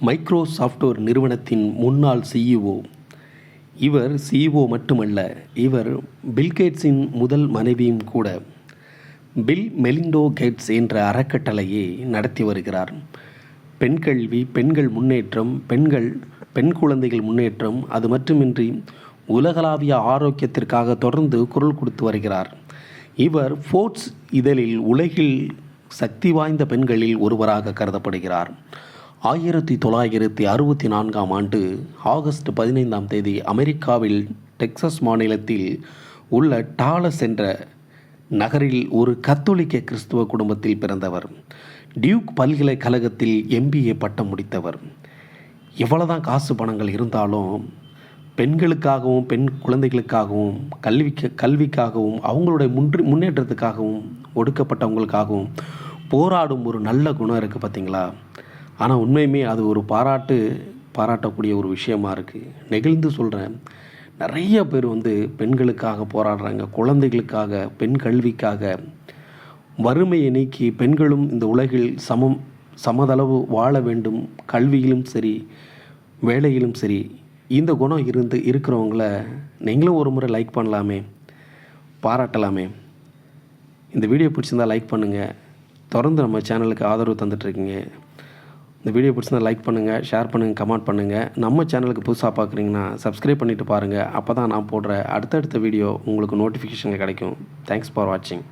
Microsoft ஒரு நிறுவனத்தின் முன்னாள் சிஇஓ. இவர் சிஇஓ மட்டுமல்ல, இவர் பில்கேட்ஸின் முதல் மனைவியும் கூட. பில் மெலிண்டோ கேட்ஸ் என்ற அறக்கட்டளையை நடத்தி வருகிறார். பெண் கல்வி, பெண்கள் முன்னேற்றம், பெண் குழந்தைகள் முன்னேற்றம், அது மட்டுமின்றி உலகளாவிய ஆரோக்கியத்திற்காக தொடர்ந்து குரல் கொடுத்து வருகிறார். இவர் ஃபோர்ப்ஸ் இதழில் உலகில் சக்தி வாய்ந்த பெண்களில் ஒருவராக கருதப்படுகிறார். 1964ஆம் ஆண்டு ஆகஸ்ட் 15ஆம் தேதி அமெரிக்காவில் டெக்சாஸ் மாநிலத்தில் உள்ள டாலஸ் என்ற நகரில் ஒரு கத்தோலிக்க கிறிஸ்துவ குடும்பத்தில் பிறந்தவர். டியூக் பல்கலைக்கழகத்தில் MBA பட்டம் முடித்தவர். எவ்வளோதான் காசு பணங்கள் இருந்தாலும் பெண்களுக்காகவும் பெண் குழந்தைகளுக்காகவும் கல்விக்காகவும் அவங்களுடைய முன்னேற்றத்துக்காகவும் ஒடுக்கப்பட்டவங்களுக்காகவும் போராடும் ஒரு நல்ல குணம் இருக்குது பார்த்தீங்களா. ஆனால் உண்மையுமே அது ஒரு பாராட்டக்கூடிய ஒரு விஷயமா இருக்குது. நெகிழ்ந்து சொல்கிறேன், நிறைய பேர் பெண்களுக்காக போராடுறாங்க, குழந்தைகளுக்காக, பெண் கல்விக்காக. வறுமையை நீக்கி பெண்களும் இந்த உலகில் சமதளவு வாழ வேண்டும். கல்வியிலும் சரி, வேலையிலும் சரி, இந்த குணம் இருக்கிறவங்கள நீங்களும் ஒரு முறை லைக் பண்ணலாமே, பாராட்டலாமே. இந்த வீடியோ பிடிச்சிருந்தால் லைக் பண்ணுங்கள். தொடர்ந்து நம்ம சேனலுக்கு ஆதரவு தந்துட்டுருக்கீங்க. இந்த வீடியோ பிடிச்சிருந்தால் லைக் பண்ணுங்கள், ஷேர் பண்ணுங்கள், கமெண்ட் பண்ணுங்கள். நம்ம சேனலுக்கு புதுசாக பார்க்குறீங்கன்னா சப்ஸ்கிரைப் பண்ணிவிட்டு பாருங்கள். அப்போ தான் நான் போடுற அடுத்தடுத்த வீடியோ உங்களுக்கு நோட்டிஃபிகேஷனில் கிடைக்கும். தேங்க்ஸ் ஃபார் வாட்சிங்.